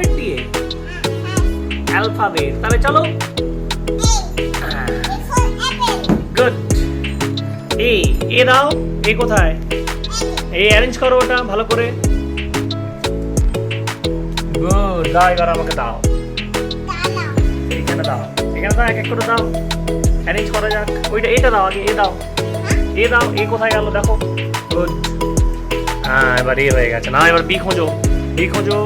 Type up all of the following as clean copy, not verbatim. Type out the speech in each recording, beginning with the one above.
Alphabet দিয়ে, alphabet. তাহলে চলো, গুড। এ, এ দাও। এ কোথায়? এই অ্যারেঞ্জ করো ওটা ভালো করে। গুড, দাও এবার আমাকে দাও। এখানে দাও, এখানে দাও, এক এক করে দাও, অ্যারেঞ্জ করা যাক। ওইটা, এটা দাও আগে, এ দাও, এ দাও। এ কোথায় গেল দেখো। গুড। হ্যাঁ, এবার এ হয়ে গেছে। না, এবার বি খোঁজো, বি খোঁজো।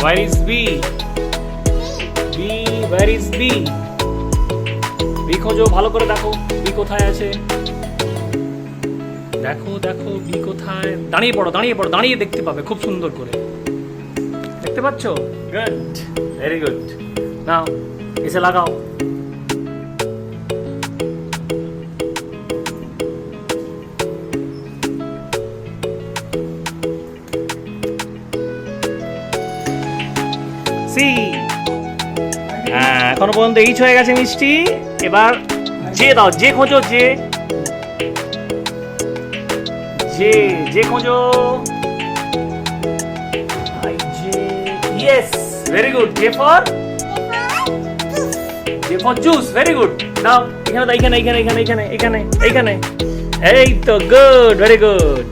Where is B? B, where is B? B খোঁজো, ভালো করে দেখো বি কোথায় আছে। দেখো দেখো বি কোথায়। দাঁড়িয়ে পড়ো, দাঁড়িয়ে পড়ো, দাঁড়িয়ে দেখতে পাবে খুব সুন্দর করে। দেখতে পাচ্ছ? Good, very good. নাও এসে লাগাও। সি। এখনো পর্যন্ত এইচ হয়ে গেছে মিষ্টি। এবার জে দাও, জে খোঁজো, জে, জে, জে খোঁজো। Yes, very good. J for, J for juice, very good. দাও এখানে, দাও এখানে, এখানে, এখানে, এখানে, এখানে, এখানে। এই তো, গুড, ভেরি গুড।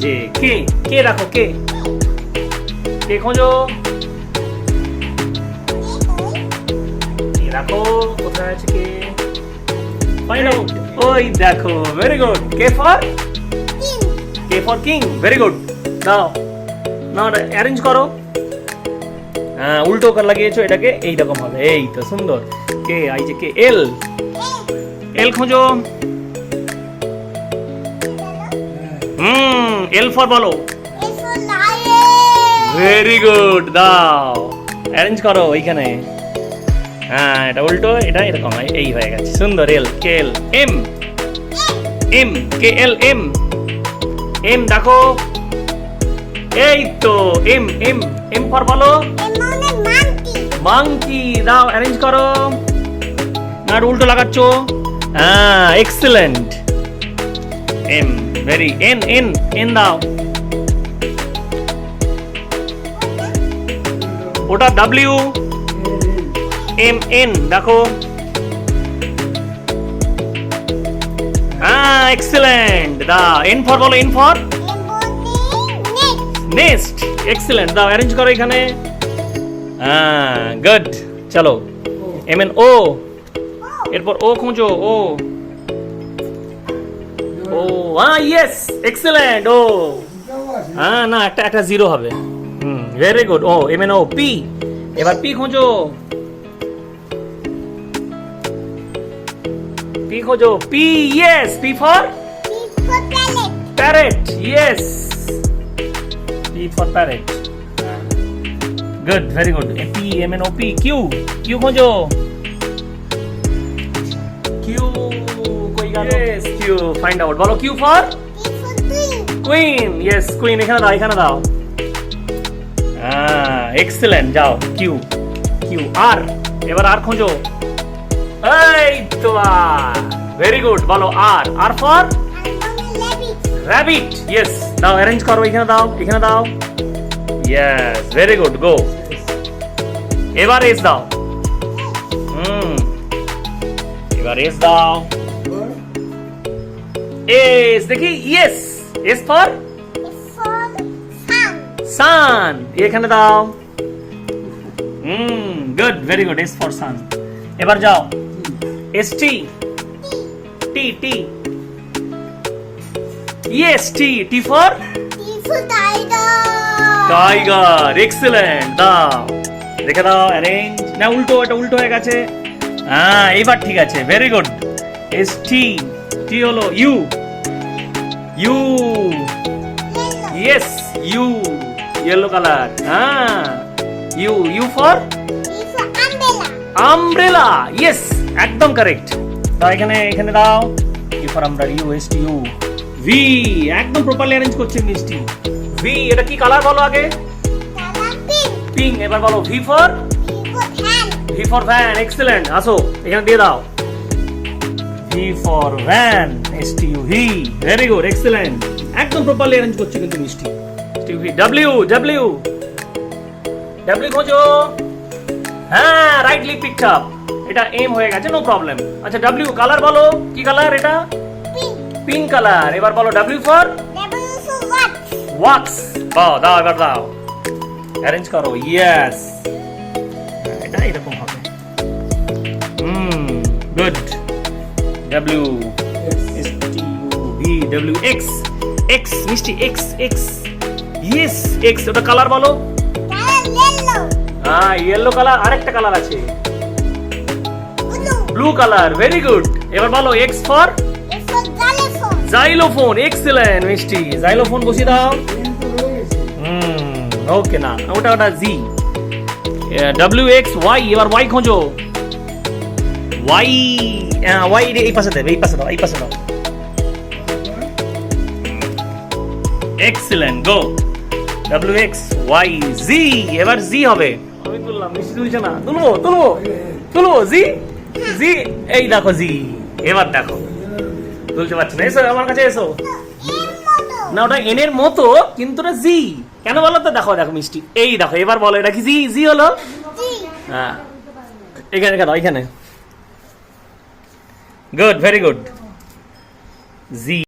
জে, কে, কে রাখো, কে, কে খোঁজো। রাখো, কোথায় আছে কে? Find out. ওই দেখো, very good. K for, K for king, very good. দাও, নাও অ্যারেঞ্জ করো। হ্যাঁ, উল্টো করে লাগিয়েছো এটাকে, এই রকম হবে। এই তো সুন্দর। কে, আই যে কে, এল, এল খোঁজো। এল ফর বলো। Very good. দাও অ্যারেঞ্জ করো এইখানে। হ্যাঁ, এটা উল্টো, এটা এরকম, এই হয়ে গেছে সুন্দর। L, K, L, M, M, K, L, M, M দেখো। এই তো, এম, এম, এম ফর বলো। মাংকি। দাও অ্যারেঞ্জ করো। আর উল্টো লাগাচ্ছ। হ্যাঁ, excellent. M, very. N, N, N দাও। ওটা ডাব্লিউ। এম, এন দেখো। হ্যাঁ, এক্সেলেন্ট। দা এন ফর বলো। N for next. এক্সেলেন্ট। দাও অ্যারেঞ্জ করো এখানে। হ্যাঁ, গুড। চলো, এম, এন, ও। এরপর ও খোঁজো। ও, ও, হ্যাঁ, ইয়েস, এক্সেলেন্ট। ও, হ্যাঁ, না, একটা একটা জিরো হবে। Very good. O, M, N, O, P. এবার পি খোঁজো, পি খোঁজো। P, yes, P for parrot, yes, P for parrot. Good, very good. P, M, N, O, P. Q, Q খোঁজো। Q কই গেল? ইয়েস, কিউ, ফাইন্ড আউট বলো। Q for queen, yes, queen. এখানে দাও, এখানে দাও। হ্যাঁ, এক্সেলেন্ট। যাও, কিউ, কিউ। আর, এবার আর খোঁজো। এই তো, আর, ভেরি গুড। বলো R, R for rabbit, yes. দাও অ্যারেঞ্জ করো, এখানে দাও, এখানে দাও। Yes, very good. গো। এবার এস দাও। এবার এস দাও। এস দেখি, ইয়েস, এস ফর সান। এখানে দাও। Good, very good. S for sun. এবার যাও। S, T, T, T, yes, T, T for tiger, excellent. দাও, দেখে দাও, অ্যারেঞ্জ। না, উল্টো, এটা উল্টো হয়ে গেছে। হ্যাঁ, এইবার ঠিক আছে, very good. S, T, T হলো U, U, yes, U, yellow colour. হ্যাঁ, U, U for umbrella, yes, একদম কারেক্ট। দাও এখানে, এখানে দাও। U for umbrella, U, S, T, U, V. একদম প্রপারলি অ্যারেঞ্জ করছে মিষ্টি। ভি, এটা কি কালার বলো আগে? পিঙ্ক। এবার বলো V for, V for van, excellent. আসো এখানে দিয়ে দাও। V for van, S, T, U, V, very good, excellent. একদম প্রপারলি অ্যারেঞ্জ করছে কিন্তু মিষ্টি। টিভি ডব্লিউ ডব্লিউ ডব্লিউ খোঁজো। হ্যাঁ রাইটলি পিকড আপ, এটা এম হয়ে গেছে, নো প্রবলেম। আচ্ছা ডব্লিউ কালার বলো, কি কালার এটা? Pink colour. এবার বলো ডব্লিউ ফর ওয়াক্স। দাও দাও, এবার দাও, অ্যারেঞ্জ করো। ইয়েস, এটা এরকম হবে। Good. W S T U V W X, X মিষ্টি, এক্স এক্স। ইয়েস এক্স, ওটা কালার বলো। হ্যাঁ ইয়েলো কালার, আরেকটা কালার আছে ব্লু কালার। Very good. এবার বলো এক্স ফর জাইলোফোন। এক্সেলেন্ট মিষ্টি, জাইলোফোন বসিয়ে দাও। ওকে, না ওটা ওটা জি। W X Y. এবার ওয়াই খোঁজো। ওয়াই, ওয়াই এই পাশে দেবে, এই পাশে দাও, এই পাশে দাও। Excellent, go. W X Y Z. এবার জি হবে। আমি তুললাম, মিষ্টি তুলছে না। তুলবো তুলবো তুলবো। জি জি, এই দেখো জি। এবার দেখো, তুলতে পারছি না। এসো আমার কাছে এসো। না ওটা এন এর মতো, কিন্তু ওটা জি। কেন বলো তো? দেখো দেখো মিষ্টি, এই দেখো। এবার বলো এটা কি জি? জি হলো। হ্যাঁ, এখানে কেন? এখানে। Good, very good. জি।